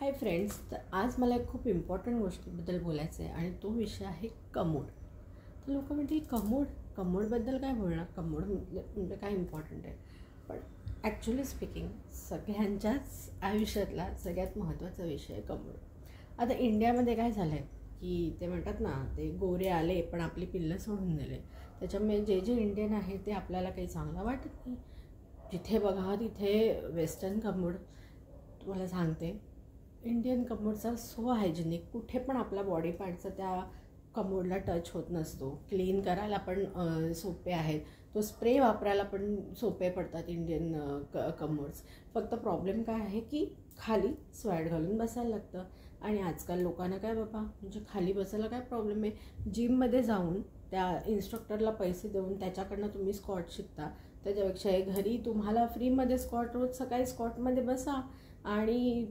Hi friends, तर आज मला एक खूप इम्पॉर्टंट गोष्टीबद्दल बोलायचं आहे आणि तो विषय आहे कमोड. तर लोक म्हणतील कमोडबद्दल काय बोलणार, कमोड म्हणजे काय इम्पॉर्टंट आहे. पण ॲक्च्युली स्पीकिंग सगळ्यांच्याच आयुष्यातला सगळ्यात महत्त्वाचा विषय आहे कमोड. आता इंडियामध्ये काय झालं आहे की ते म्हणतात ना, ते गोरे आले पण आपली पिल्लं सोडून दिले. त्याच्यामुळे जे इंडियन आहे ते आपल्याला काही चांगलं वाटत नाही. जिथे बघा तिथे वेस्टर्न कमोड. तुम्हाला सांगते, इंडियन कमोडचा सो हायजेनिक, कुठे पण आपला बॉडी पार्टचा त्या कमोडला टच होत नसतो. क्लीन करायला पण सोपे आहेत, तो स्प्रे वापरायला पण सोपे पडतात इंडियन कमोड्स. फक्त प्रॉब्लेम काय आहे की खाली स्वॅट घालून बसायला लागतं. आणि आजकाल लोकांना काय बाबा, म्हणजे खाली बसायला काय प्रॉब्लेम आहे, जिममध्ये जाऊन त्या इन्स्ट्रक्टरला पैसे देऊन त्याच्याकडनं तुम्ही स्क्वॉट शिकता. त्याच्यापेक्षा घरी तुम्हाला फ्रीमध्ये स्क्वॉट, रोज सकाळी स्क्वॉटमध्ये बसा आणि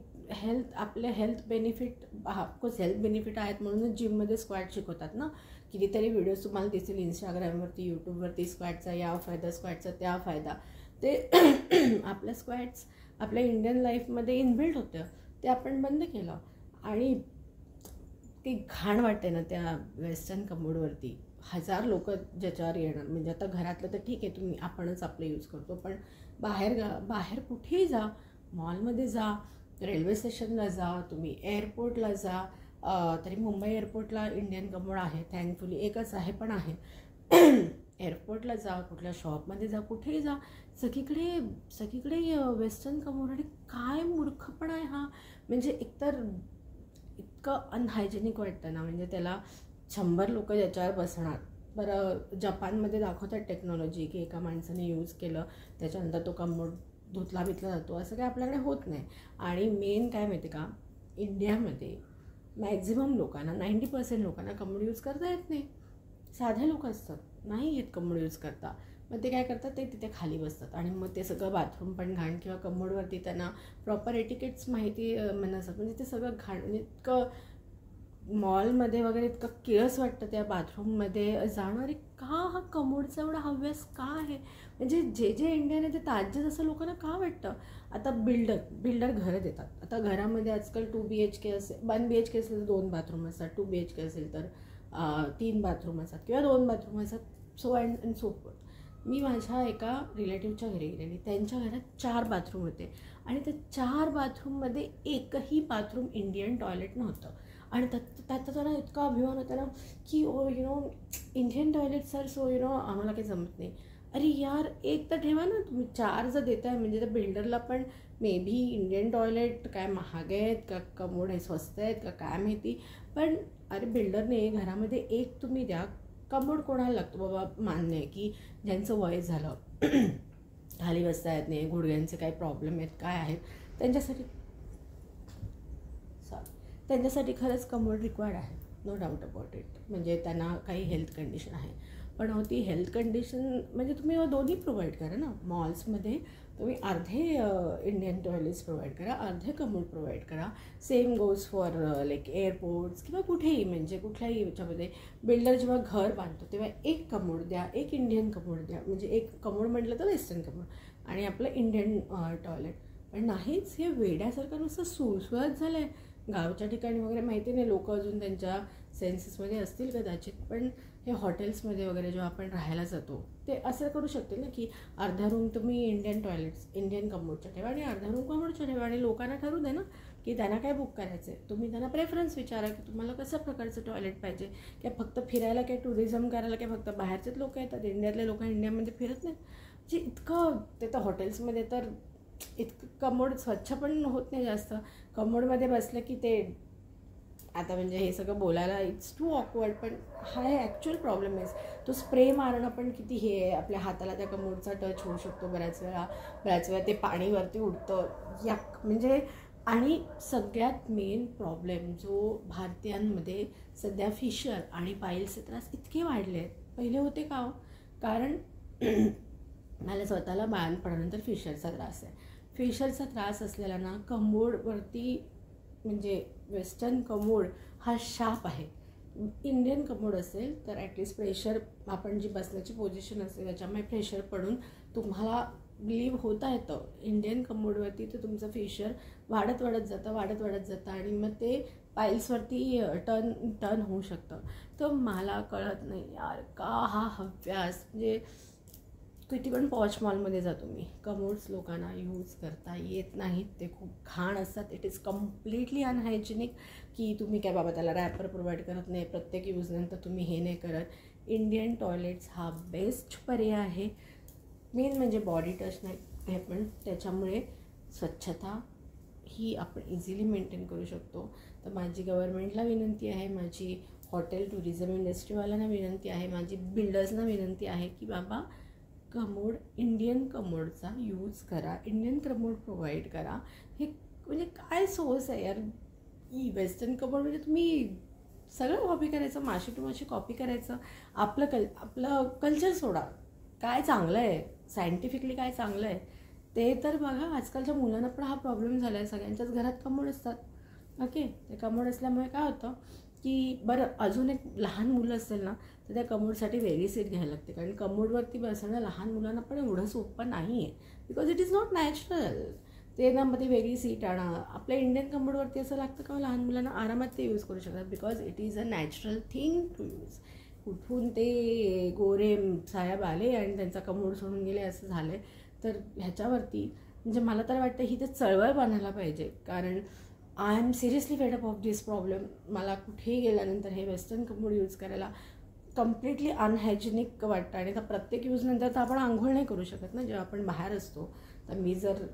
आपले health benefit, of course health benefit आहेत म्हणूनच जिममध्ये स्क्वॅट शिकवतात ना. कितीतरी व्हिडिओज तुम्हाला दिसेल इंस्टाग्रामवरती, यूट्यूबवरती, स्क्वॅटचा या फायदा, स्क्वॅटचा त्या फायदा. ते आपल्या स्क्वॅट्स आपल्या इंडियन लाईफमध्ये इनबिल्ट होतं, ते आपण बंद केलं. आणि ती घाण वाटते ना त्या वेस्टर्न कमोडवरती. 1000 लोक ज्याच्यावर येणार. म्हणजे आता घरातलं तर ठीक आहे, आपणच आपलं यूज करतो, पण बाहेर कुठेही जा, मॉलमध्ये जा, रेल्वे स्टेशनला जा, तुम्ही एअरपोर्टला जा. तरी मुंबई एअरपोर्टला इंडियन कमोड आहे, थँकफुली एकच आहे पण आहे. एअरपोर्टला जा, कुठल्या शॉपमध्ये जा, कुठेही जा, सगळीकडे वेस्टर्न कमोड. आणि काय मूर्खपणा आहे हा. म्हणजे एकतर इतकं अनहायजेनिक वाटतं ना, म्हणजे त्याला 100 लोक ज्याच्यावर बसणार. बरं, जपानमध्ये दाखवतात टेक्नॉलॉजी की एका माणसाने यूज केलं त्याच्यानंतर तो कमोड धुतला जातो. असं काय आपल्याकडे होत नाही. आणि मेन काय माहिती का, इंडियामध्ये मॅक्झिमम लोकांना, 90% लोकांना कमोड यूज करता येत नाही. साधे लोक असतात, नाही येत कमोड यूज करता. मग ते काय करतात, ते तिथे खाली बसतात आणि मग ते सगळं बाथरूम पण घाण, किंवा कमोडवरती त्यांना प्रॉपर एटिकेट्स माहिती नसतात. म्हणजे ते सगळं घाण, म्हणजे इतकं मॉलमध्ये वगैरे इतकं किळस वाटतं त्या बाथरूममध्ये जाणं. अरे का हा कमोडचा एवढा हव्यास का आहे. म्हणजे जे इंडियन आहे ते ताज्यच असं लोकांना का वाटतं. आता बिल्डर घरं देतात. आता घरामध्ये आजकाल 2 BHK असेल, 1 BHK असेल तर 2 बाथरूम असतात, 2 BHK असेल तर 3 बाथरूम असतात किंवा 2 बाथरूम असतात, सो अँड सो फोर्थ. मी माझ्या एका रिलेटिव्हच्या घरी गेलेली, त्यांच्या घरात 4 बाथरूम होते आणि त्या 4 बाथरूममध्ये एकही बाथरूम इंडियन टॉयलेट नव्हतं. आणि त्याचा जरा इतका अभिमान होता ना की इंडियन टॉयलेट्स आर सो आम्हाला काही जमत नाही. अरे यार, एक तर ठेवा ना तुम्ही, 4 जर देत आहे म्हणजे त्या बिल्डरला पण मे बी इंडियन टॉयलेट काय महाग आहेत का कमोड हे स्वस्त आहेत का काय माहिती. पण अरे बिल्डरने घरामध्ये एक तुम्ही द्या. कमोड कोणाला लागतो बाबा. मान्य आहे की ज्यांचं वय झालं, खाली बसता येत नाही, गुडघ्यांचे काही प्रॉब्लेम आहेत, काय आहेत, त्यांच्यासाठी खरंच कमोड रिक्वायर्ड आहे, नो डाऊट अबाउट इट. म्हणजे त्यांना काही हेल्थ कंडिशन आहे. पण ती हेल्थ कंडिशन म्हणजे तुम्ही दोन्ही प्रोव्हाइड करा ना. मॉल्समध्ये तुम्ही अर्धे इंडियन टॉयलेट्स प्रोव्हाइड करा, अर्धे कमोड प्रोव्हाइड करा. Same goes for like airports किंवा कुठेही, म्हणजे कुठल्याही याच्यामध्ये बिल्डर जेव्हा घर बांधतो तेव्हा एक कमोड द्या, एक इंडियन कमोड द्या. म्हणजे एक कमोड म्हटलं तर वेस्टर्न कमोड आणि आपलं इंडियन टॉयलेट. पण नाहीच, हे वेड्यासारखं नुसतं सुळसुळत झालं आहे. गावच्या ठिकाणी वगैरे माहिती नाही, लोक अजून त्यांच्या सेन्सेसमध्ये असतील कदाचित, पण हे हॉटेल्समध्ये वगैरे जेव्हा आपण राहायला जातो ते असं करू शकते ना की अर्धा रूम तुम्ही इंडियन टॉयलेट्स, इंडियन कमोडच्या ठेवा आणि अर्धा रूम कमोडच्या ठेवा. आणि लोकांना ठरवू दे ना की त्यांना काय बुक करायचं आहे. तुम्ही त्यांना प्रेफरन्स विचारा की तुम्हाला कसं प्रकारचं टॉयलेट पाहिजे. किंवा फक्त फिरायला, काय टुरिझम करायला, काय फक्त बाहेरचेच लोक येतात, इंडियातले लोक इंडियामध्ये फिरत नाहीत. म्हणजे इतकं ते तर हॉटेल्समध्ये तर इतकं कमोड स्वच्छ पण होत नाही जास्त. कमोडमध्ये बसलं की ते आता म्हणजे हे सगळं बोलायला इट्स टू ऑकवर्ड, पण हा हे ॲक्च्युअल प्रॉब्लेम आहे. तो स्प्रे मारणं पण किती हे आहे, आपल्या हाताला त्या कमोडचा टच होऊ शकतो बऱ्याच वेळा ते पाणीवरती उडतं याक. म्हणजे आणि सगळ्यात मेन प्रॉब्लेम जो भारतीयांमध्ये सध्या फिशर आणि पाईल्सचे त्रास इतके वाढले आहेत. पहिले होते का हो, कारण मला स्वतःला बाळंतपणानंतर फिशरचा त्रास आहे. फिशरचा त्रास असलेला ना कमोडवरती, म्हणजे वेस्टर्न कमोड हा शाप आहे. इंडियन कमोड असेल तर ॲटलिस्ट प्रेशर, आपण जी बसण्याची पोझिशन असते त्याच्यामुळे प्रेशर पडून तुम्हाला बिलीव्ह होता येतं इंडियन कमोडवरती, तर तुमचं फेशियर वाढत जातं आणि मग ते पाईल्सवरती टर्न होऊ शकतं. तर मला कळत नाही यार का हा हव्यास, म्हणजे किती पण पॉश मॉलमध्ये जातो मी, कमोड्स लोकांना यूज करता येत नाहीत, ते खूप घाण असतात. इट इज कम्प्लिटली अनहायजेनिक की तुम्ही काय बाबा त्याला रॅपर प्रोव्हाइड करत नाही, प्रत्येक यूजनंतर तुम्ही हे नाही करत. इंडियन टॉयलेट्स हा बेस्ट पर्याय आहे. मेन म्हणजे बॉडी टच नाही हे, पण त्याच्यामुळे स्वच्छता ही आपण इझिली मेंटेन करू शकतो. तर माझी गव्हर्नमेंटला विनंती आहे, माझी हॉटेल टुरिझम इंडस्ट्रीवाल्यांना विनंती आहे, माझी बिल्डर्सना विनंती आहे की बाबा कमोड, इंडियन कमोडचा यूज करा, इंडियन कमोड प्रोव्हाइड करा. हे म्हणजे काय सोर्स आहे यार. वेस्टर्न कमोड म्हणजे तुम्ही सगळं कॉपी करायचं, माशी टू माशी कॉपी करायचं, आपलं कल्चर सोडा. काय चांगलं आहे सायंटिफिकली, काय चांगलं आहे ते तर बघा. आजकालच्या मुलांना पण हा प्रॉब्लेम झाला आहे, सगळ्यांच्याच घरात कमोड असतात. ओके, ते कमोड असल्यामुळे काय होतं की बरं अजून एक लहान मुलं असेल ना, तर त्या कमोडसाठी वेगळी सीट घ्यायला लागते, कारण कमोडवरती बसणं लहान मुलांना पण एवढं सोपं नाही आहे, because it is not natural. ते ना मध्ये वेगळी सीट आणा. आपल्या इंडियन कमोडवरती असं लागतं का लहान मुलांना आरामात ते यूज करू शकतात, because it is a natural thing to use. कुठून ते गोरे साहेब आले आणि त्यांचा कमोड सोडून गेले असं झालं आहे. तर ह्याच्यावरती म्हणजे मला तर वाटतं ही तर चळवळ बनायला पाहिजे, कारण I am seriously fed up of this problem. मला कुठेही गेल्यानंतर हे वेस्टर्न कमोड यूज करायला कम्प्लिटली अनहायजेनिक वाटतं. आणि तर प्रत्येक यूजनंतर तर आपण आंघोळ नाही करू शकत ना, जेव्हा आपण बाहेर असतो. तर मी जर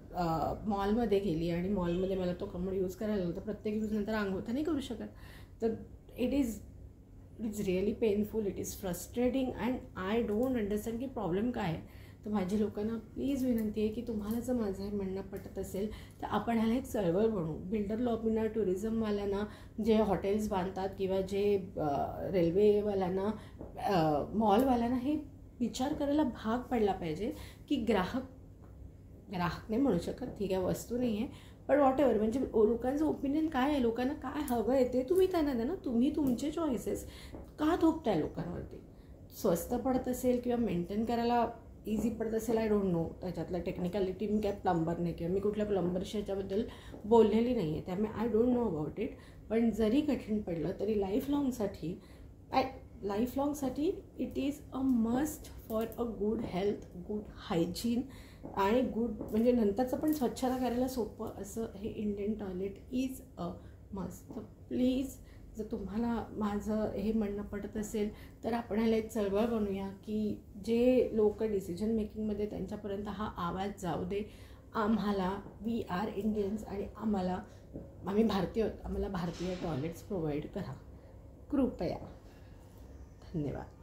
मॉलमध्ये गेली आणि मॉलमध्ये मला तो कमोड यूज करायला लागला, तर प्रत्येक यूजनंतर आंघोळ तर नाही करू शकत. तर it is really painful, it is frustrating and I don't understand की प्रॉब्लेम काय आहे. तर माझी लोकांना प्लीज विनंती आहे की तुम्हाला जर माझं हे म्हणणं पटत असेल तर आपण ह्याला एक चळवळ बनवू. बिल्डर लॉबीना, टुरिझमवाल्यांना, जे हॉटेल्स बांधतात किंवा जे रेल्वेवाल्यांना, मॉलवाल्यांना हे विचार करायला भाग पडला पाहिजे की ग्राहक नाही म्हणू शकत, ठीक आहे, वस्तू नाही आहे, पण वॉटेवर म्हणजे लोकांचं ओपिनियन काय आहे, लोकांना काय हवं आहे ते तुम्ही त्यांना द्या ना. तुम्ही तुमचे चॉईसेस का थोपताय लोकांवरती. स्वस्त पडत असेल किंवा मेंटेन करायला इझी पडत असेल, आय डोंट नो त्याच्यातलं टेक्निकॅलिटी. मी काय प्लंबर नाही किंवा मी कुठल्या प्लंबरशी याच्याबद्दल बोललेली नाही आहे, त्यामुळे I don't know about it. पण जरी कठीण पडलं तरी लाईफ लाँगसाठी it is a must for a good health, good hygiene आणि गुड म्हणजे नंतरचं पण स्वच्छता करायला सोपं असं हे Indian toilet is a must. तर प्लीज जर तुम्हाला माझं हे म्हणणं पडत असेल तर आपण ह्याला एक चळवळ बनवूया की जे लोक डिसिजन मेकिंगमध्ये त्यांच्यापर्यंत हा आवाज जाऊ दे. आम्हाला, वी आर इंडियन्स आणि आम्ही भारतीय आहोत, आम्हाला भारतीय टॉयलेट्स प्रोव्हाइड करा कृपया. धन्यवाद.